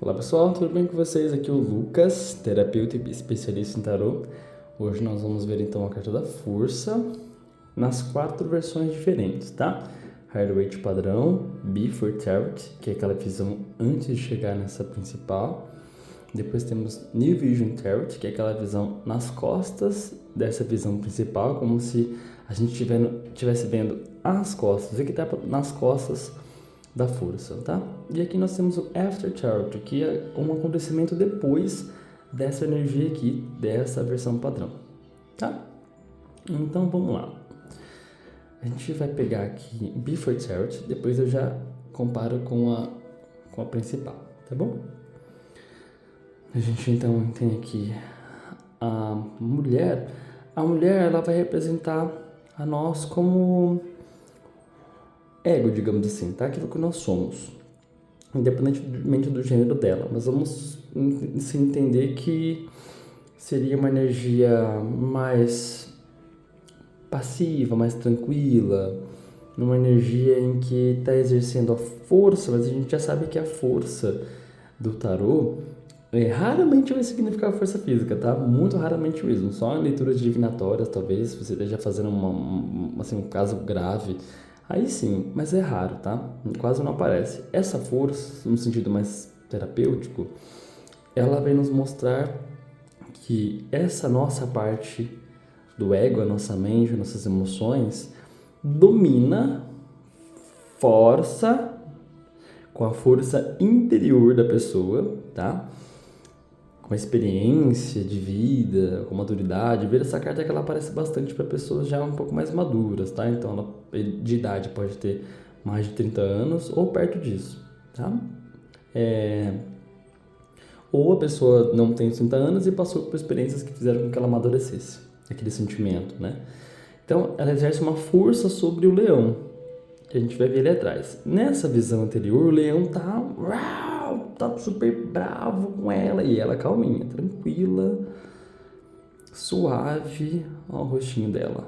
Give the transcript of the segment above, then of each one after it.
Olá pessoal, tudo bem com vocês? Aqui é o Lucas, terapeuta e especialista em tarô. Hoje nós vamos ver então a carta da força nas 4 versões diferentes, tá? Rider-Waite padrão, Before Tarot, que é aquela visão antes de chegar nessa principal. Depois temos New Vision Tarot, que é aquela visão nas costas dessa visão principal, como se a gente estivesse vendo as costas, o que está nas costas da força, tá? E aqui nós temos o After Tarot, que é um acontecimento depois dessa energia aqui, dessa versão padrão, tá? Então vamos lá. A gente vai pegar aqui Before Tarot, depois eu já comparo com a principal, tá bom? A gente então tem aqui a mulher. A mulher, ela vai representar a nós como ego, digamos assim, tá? Aquilo que nós somos, independentemente do gênero dela. Mas vamos se entender que seria uma energia mais passiva, mais tranquila, uma energia em que está exercendo a força, mas a gente já sabe que a força do tarô raramente vai significar força física, tá? Muito raramente mesmo. Só em leituras divinatórias, talvez, se você esteja fazendo um caso grave. Aí sim, mas é raro, tá? Quase não aparece. Essa força, no sentido mais terapêutico, ela vem nos mostrar que essa nossa parte do ego, a nossa mente, nossas emoções, domina, força, com a força interior da pessoa, tá? Com a experiência de vida, com maturidade. Ver essa carta é que ela aparece bastante para pessoas já um pouco mais maduras, tá? Então, ela, de idade, pode ter mais de 30 anos ou perto disso, tá? Ou a pessoa não tem 30 anos e passou por experiências que fizeram com que ela amadurecesse aquele sentimento, né? Então, ela exerce uma força sobre o leão, que a gente vai ver ali atrás. Nessa visão anterior, o leão tá super bravo com ela, e ela calminha, tranquila, suave. Olha o rostinho dela.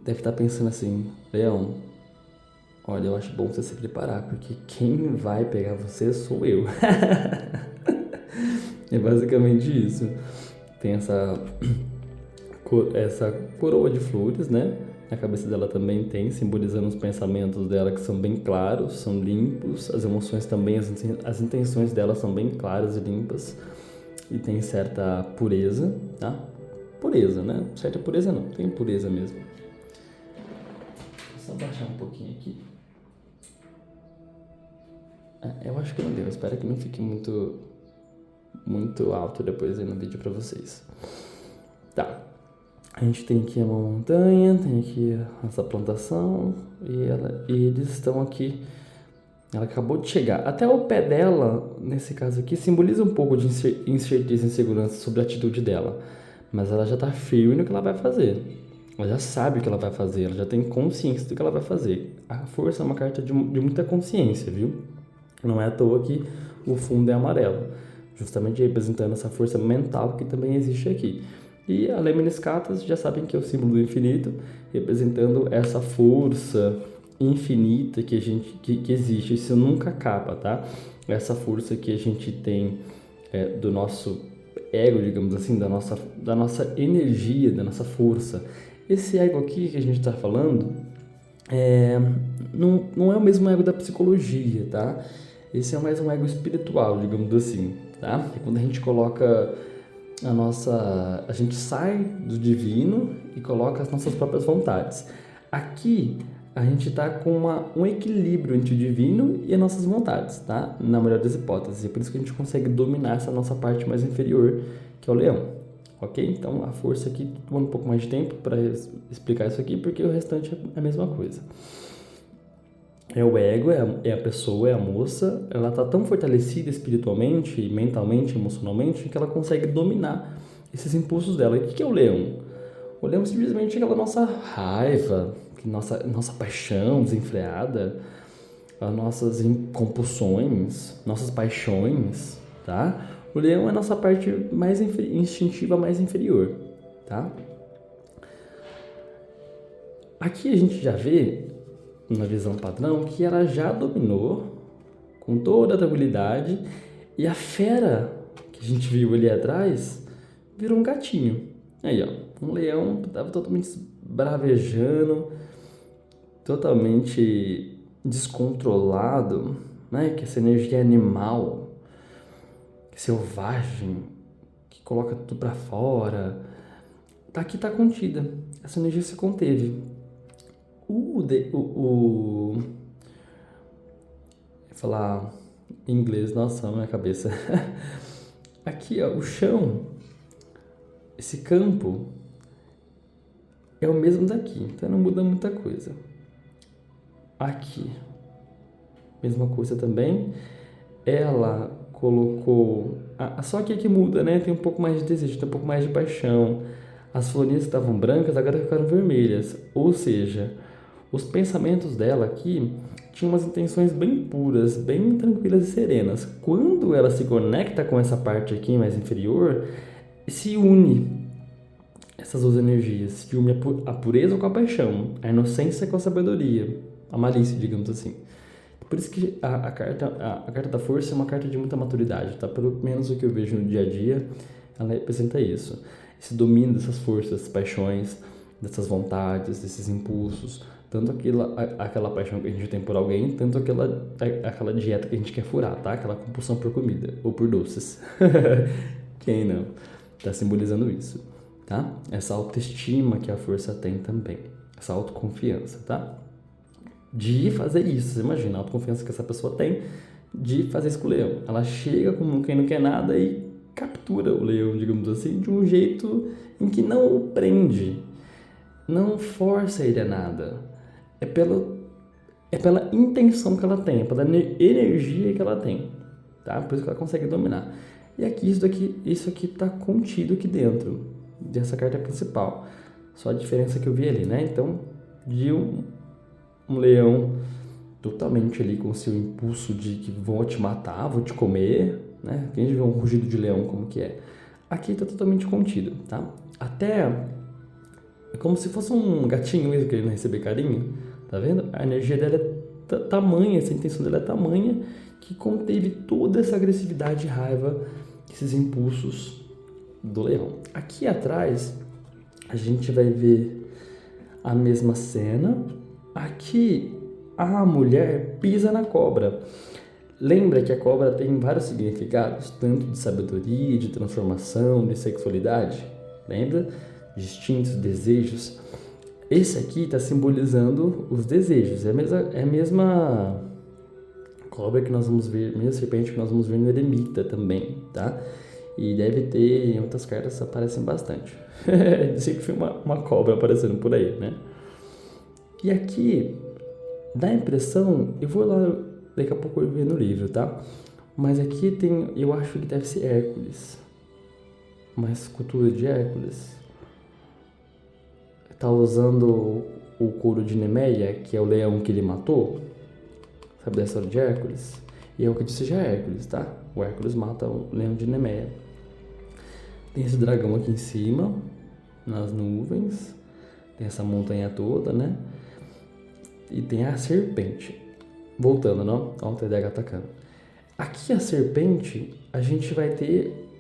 Deve estar pensando assim: leão, olha, eu acho bom você se preparar, porque quem vai pegar você sou eu. É basicamente isso. Tem essa coroa de flores, né? Na cabeça dela também tem, simbolizando os pensamentos dela, que são bem claros, são limpos. As emoções também, as intenções dela são bem claras e limpas. E tem certa pureza, tá? Pureza, né? Certa pureza não, tem pureza mesmo. Vou só baixar um pouquinho aqui. Eu acho que não deu, espero que não fique muito alto depois aí no vídeo pra vocês. Tá. A gente tem aqui uma montanha, tem aqui essa plantação e eles estão aqui. Ela acabou de chegar. Até o pé dela, nesse caso aqui, simboliza um pouco de incerteza e insegurança sobre a atitude dela. Mas ela já está firme no que ela vai fazer. Ela já sabe o que ela vai fazer, ela já tem consciência do que ela vai fazer. A força é uma carta de muita consciência, viu? Não é à toa que o fundo é amarelo, justamente representando essa força mental que também existe aqui. E a Lemniscatas já sabem que é o símbolo do infinito, representando essa força infinita que existe. Isso nunca acaba, tá? Essa força que a gente tem do nosso ego, digamos assim, da nossa energia, da nossa força. Esse ego aqui que a gente está falando não é o mesmo ego da psicologia, tá? Esse é mais um ego espiritual, digamos assim, tá? É quando a gente coloca a gente sai do divino e coloca as nossas próprias vontades. Aqui a gente está com um equilíbrio entre o divino e as nossas vontades, tá? Na melhor das hipóteses. É por isso que a gente consegue dominar essa nossa parte mais inferior, que é o leão. Ok? Então a força aqui toma um pouco mais de tempo para explicar isso aqui, porque o restante é a mesma coisa. É o ego, é a pessoa, é a moça. Ela está tão fortalecida espiritualmente, mentalmente, emocionalmente, que ela consegue dominar esses impulsos dela. E o que é o leão? O leão simplesmente é aquela nossa raiva, nossa paixão desenfreada, as nossas compulsões, nossas paixões, tá? O leão é a nossa parte mais instintiva, mais inferior, tá? Aqui a gente já vê, na visão padrão, que ela já dominou com toda a tranquilidade, e a fera que a gente viu ali atrás virou um gatinho. Aí, ó, um leão que estava totalmente bravejando, totalmente descontrolado, né? Que essa energia animal, selvagem, que coloca tudo pra fora, aqui tá contida. Essa energia se conteve. Vou falar em inglês, nossa, na minha cabeça. Aqui, ó, o chão, esse campo é o mesmo daqui, então não muda muita coisa. Aqui, mesma coisa também. Ela colocou... só aqui que muda, né? Tem um pouco mais de desejo, tem um pouco mais de paixão. As florinhas que estavam brancas agora ficaram vermelhas. Ou seja, os pensamentos dela aqui tinham umas intenções bem puras, bem tranquilas e serenas. Quando ela se conecta com essa parte aqui mais inferior, se une essas duas energias. Se une a pureza com a paixão, a inocência com a sabedoria, a malícia, digamos assim. Por isso que a carta da força é uma carta de muita maturidade, tá? Pelo menos o que eu vejo no dia a dia, ela representa isso. Esse domínio dessas forças, dessas paixões, dessas vontades, desses impulsos. Tanto aquela paixão que a gente tem por alguém, tanto aquela dieta que a gente quer furar, tá? Aquela compulsão por comida ou por doces. Quem não? Tá simbolizando isso, tá? Essa autoestima que a força tem também. Essa autoconfiança, tá? De fazer isso. Você imagina a autoconfiança que essa pessoa tem de fazer isso com o leão. Ela chega como quem não quer nada e captura o leão, digamos assim, de um jeito em que não o prende, não força ele a nada. É pela intenção que ela tem, é pela energia que ela tem, tá? Por isso que ela consegue dominar. E aqui, isso aqui tá contido aqui dentro dessa carta principal. Só a diferença que eu vi ali, né? Então, de um leão totalmente ali com o seu impulso de que vou te matar, vou te comer, né? Quem já viu um rugido de leão, como que é? Aqui tá totalmente contido, tá? Até é como se fosse um gatinho mesmo querendo receber carinho, tá vendo? A energia dela é tamanha, essa intenção dela é tamanha que conteve toda essa agressividade e raiva, esses impulsos do leão. Aqui atrás a gente vai ver a mesma cena. Aqui a mulher pisa na cobra. Lembra que a cobra tem vários significados, tanto de sabedoria, de transformação, de sexualidade? Lembra? De instintos, desejos. Esse aqui está simbolizando os desejos. É a mesma cobra que nós vamos ver, a mesma serpente que nós vamos ver no Eremita também, tá? E deve ter, em outras cartas aparecem bastante. Sempre foi uma cobra aparecendo por aí, né? E aqui dá a impressão, eu vou lá daqui a pouco eu ver no livro, tá? Mas aqui tem, eu acho que deve ser Hércules. Uma escultura de Hércules. Tá usando o couro de Nemeia, que é o leão que ele matou. Sabe da história de Hércules? E eu acredito que seja Hércules, tá? O Hércules mata o leão de Nemeia. Tem esse dragão aqui em cima, nas nuvens. Tem essa montanha toda, né? E tem a serpente. Voltando, não? Olha o TDAH atacando. Aqui a serpente, a gente vai ter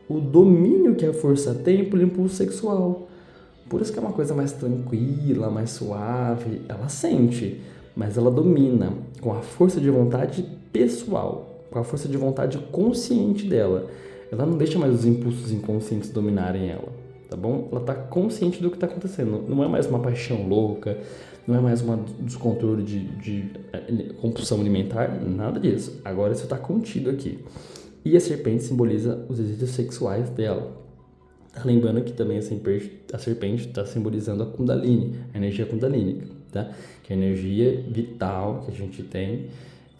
o domínio que a força tem pelo impulso sexual. Por isso que é uma coisa mais tranquila, mais suave. Ela sente, mas ela domina com a força de vontade pessoal, com a força de vontade consciente dela. Ela não deixa mais os impulsos inconscientes dominarem ela, tá bom? Ela tá consciente do que tá acontecendo. Não é mais uma paixão louca, não é mais um descontrole de compulsão alimentar, nada disso. Agora isso tá contido aqui. E a serpente simboliza os desejos sexuais dela. Lembrando que também a serpente está simbolizando a Kundalini, a energia Kundalínica, tá? Que é a energia vital que a gente tem.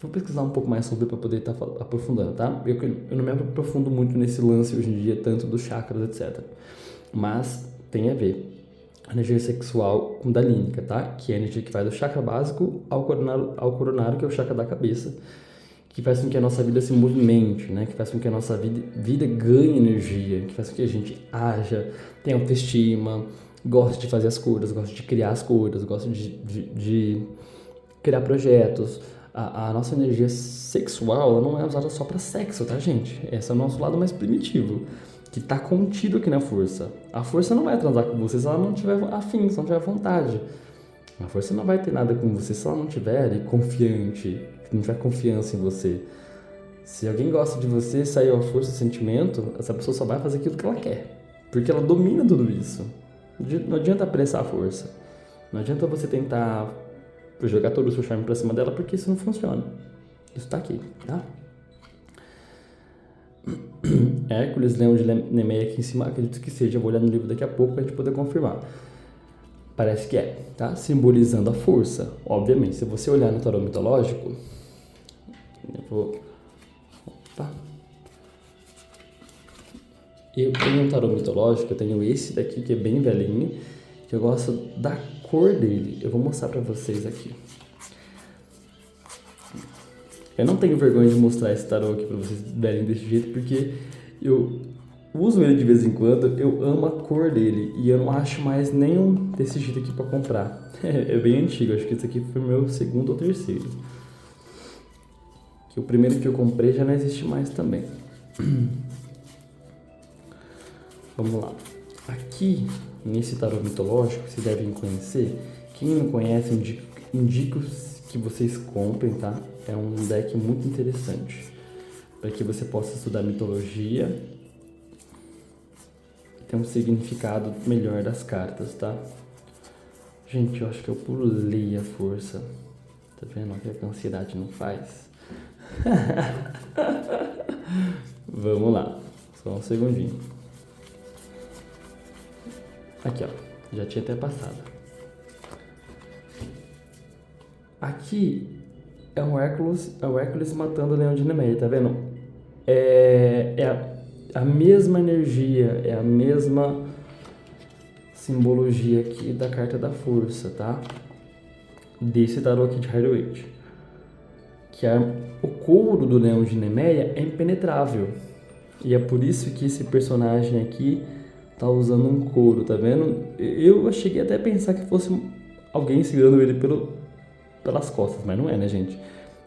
Vou pesquisar um pouco mais sobre para poder estar aprofundando, tá? Eu não me aprofundo muito nesse lance hoje em dia, tanto dos chakras, etc. Mas tem a ver. A energia sexual Kundalínica, tá? Que é a energia que vai do chakra básico ao coronário, que é o chakra da cabeça, que faz com que a nossa vida se movimente, né? Que faz com que a nossa vida ganhe energia, que faz com que a gente haja, tenha autoestima, goste de fazer as coisas, goste de criar as coisas, goste de criar projetos, A nossa energia sexual, ela não é usada só para sexo, tá, gente? Esse é o nosso lado mais primitivo, que tá contido aqui na força. A força não vai transar com você se ela não tiver afim, se não tiver vontade. A força não vai ter nada com você se ela não tiver confiante, não tiver confiança em você. Se alguém gosta de você, saiu a força, o sentimento, essa pessoa só vai fazer aquilo que ela quer. Porque ela domina tudo isso. Não adianta apressar a força. Não adianta você tentar jogar todo o seu charme pra cima dela, porque isso não funciona. Isso tá aqui, tá? Hércules, Leão de Nemeia aqui em cima, acredito que seja. Vou olhar no livro daqui a pouco pra gente poder confirmar. Parece que é, tá? Simbolizando a força. Obviamente, se você olhar no tarô mitológico, eu vou... Opa. Eu tenho um tarô mitológico, eu tenho esse daqui que é bem velhinho, que eu gosto da cor dele. Eu vou mostrar pra vocês aqui. Eu não tenho vergonha de mostrar esse tarô aqui pra vocês verem desse jeito, porque eu uso ele de vez em quando, eu amo a cor dele e eu não acho mais nenhum desse jeito aqui pra comprar. É bem antigo, acho que esse aqui foi o meu segundo ou terceiro. Que o primeiro que eu comprei já não existe mais também. Vamos lá. Aqui, nesse tarô mitológico, vocês devem conhecer. Quem não conhece, indico que vocês comprem, tá? É um deck muito interessante. Para que você possa estudar mitologia e ter um significado melhor das cartas, tá? Gente, eu acho que eu pulei a força. Tá vendo o que a ansiedade não faz? Vamos lá. Só um segundinho. Aqui, ó. Já tinha até passado. Aqui é o Hércules matando o Leão de Nemeia, tá vendo? É a mesma energia, é a mesma simbologia aqui da carta da força, tá? Desse tarô aqui de Rider-Waite. Que o couro do Leão de Nemeia é impenetrável. E é por isso que esse personagem aqui tá usando um couro, tá vendo? Eu cheguei até a pensar que fosse alguém segurando ele pelas costas, mas não é, né, gente?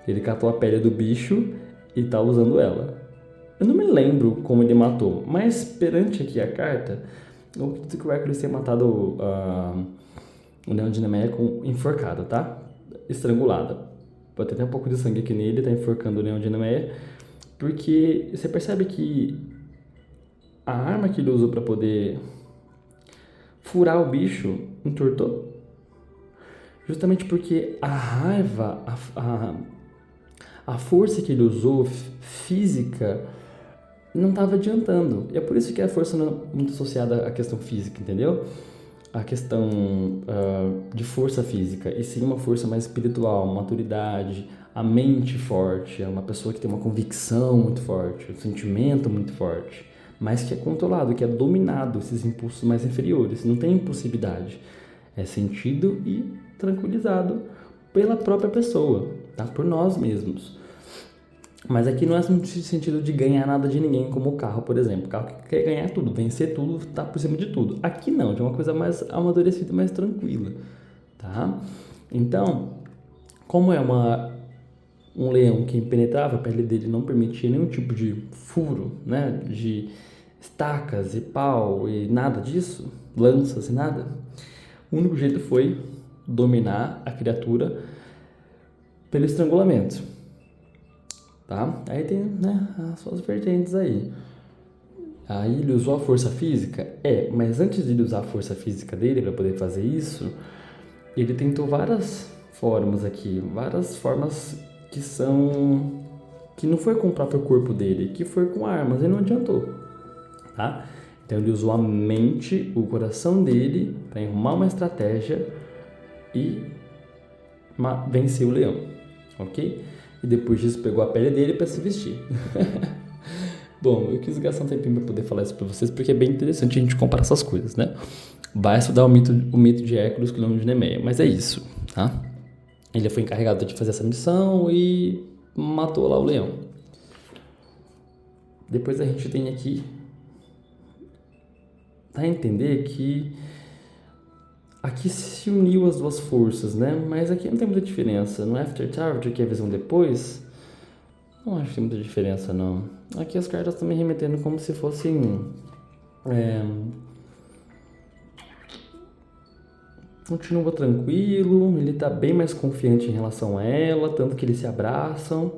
Ele catou a pele do bicho e tá usando ela. Eu não me lembro como ele matou, mas perante aqui a carta, eu acredito que o Hércules tenha matado o Leão de Nemeia enforcado, tá? Estrangulada. Pode ter até um pouco de sangue aqui nele, tá enforcando o Leão de Nemeia, porque você percebe que a arma que ele usou para poder furar o bicho entortou. Justamente porque a raiva, a força que ele usou, física, não estava adiantando. E é por isso que a força não é muito associada à questão física, entendeu? A questão de força física, e sim uma força mais espiritual, maturidade, a mente forte, é uma pessoa que tem uma convicção muito forte, um sentimento muito forte, mas que é controlado, que é dominado, esses impulsos mais inferiores. Não tem impulsividade, é sentido e tranquilizado pela própria pessoa, tá? Por nós mesmos. Mas aqui não é no sentido de ganhar nada de ninguém, como o carro, por exemplo. O carro que quer ganhar tudo, vencer tudo, tá por cima de tudo. Aqui não, de uma coisa mais amadurecida, mais tranquila, tá? Então, como é um leão que é impenetrável, a pele dele não permitia nenhum tipo de furo, né? De estacas e pau e nada disso, lanças e nada. O único jeito foi dominar a criatura pelo estrangulamento, tá? Aí tem, né, as suas vertentes aí. Aí ele usou a força física? Mas antes de ele usar a força física dele para poder fazer isso, ele tentou várias formas aqui, várias formas que não foi com o próprio corpo dele, que foi com armas, e não adiantou, tá? Então ele usou a mente, o coração dele para arrumar uma estratégia e vencer o leão, ok? E depois disso pegou a pele dele para se vestir. Bom, eu quis gastar um tempinho para poder falar isso para vocês, porque é bem interessante a gente comparar essas coisas, né? Vai estudar o mito de Hércules com o Leão de Nemeia, mas é isso, tá? Ele foi encarregado de fazer essa missão e matou lá o leão. Depois a gente tem aqui, dá a entender que Aqui se uniu as duas forças, né? Mas aqui não tem muita diferença. No Afterthought, que é a visão depois, não acho que tem muita diferença, não. Aqui as cartas estão me remetendo como se fossem... Continua tranquilo, ele tá bem mais confiante em relação a ela, tanto que eles se abraçam.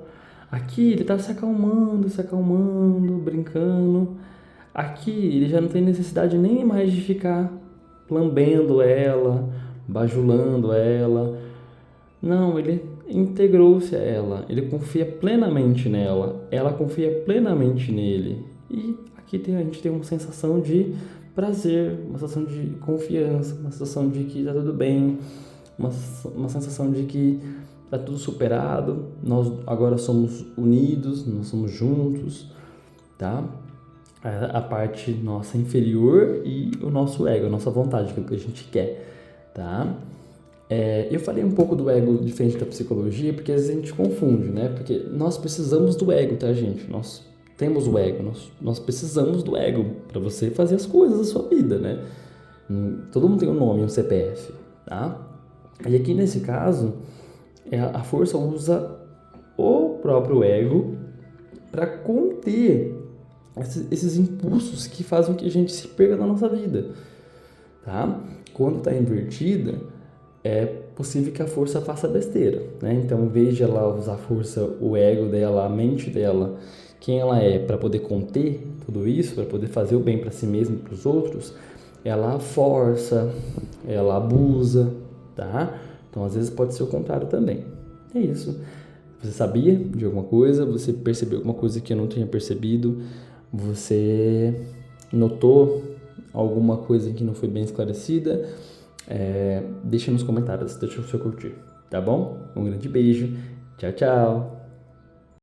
Aqui ele tá se acalmando, brincando. Aqui ele já não tem necessidade nem mais de ficar lambendo ela, bajulando ela. Não, ele integrou-se a ela, ele confia plenamente nela, ela confia plenamente nele. E aqui a gente tem uma sensação de prazer, uma sensação de confiança, uma sensação de que tá tudo bem, uma sensação de que tá tudo superado, nós agora somos unidos, nós somos juntos, tá? A parte nossa inferior e o nosso ego, a nossa vontade, aquilo que a gente quer, tá? Eu falei um pouco do ego diferente da psicologia, porque às vezes a gente confunde, né? Porque nós precisamos do ego, tá, gente? Nós temos o ego, nós precisamos do ego para você fazer as coisas da sua vida, né? Todo mundo tem um nome, um CPF, tá? E aqui nesse caso, a força usa o próprio ego para conter esses impulsos que fazem que a gente se perca na nossa vida, tá? Quando está invertida, é possível que a força faça besteira, né? Então, em vez de ela usar a força, o ego dela, a mente dela, quem ela é, para poder conter tudo isso, para poder fazer o bem para si mesma e para os outros, ela força, ela abusa, tá? Então, às vezes pode ser o contrário também. É isso. Você sabia de alguma coisa? Você percebeu alguma coisa que eu não tinha percebido? Você notou alguma coisa que não foi bem esclarecida? Deixa nos comentários, deixa o seu curtir, tá bom? Um grande beijo, tchau, tchau!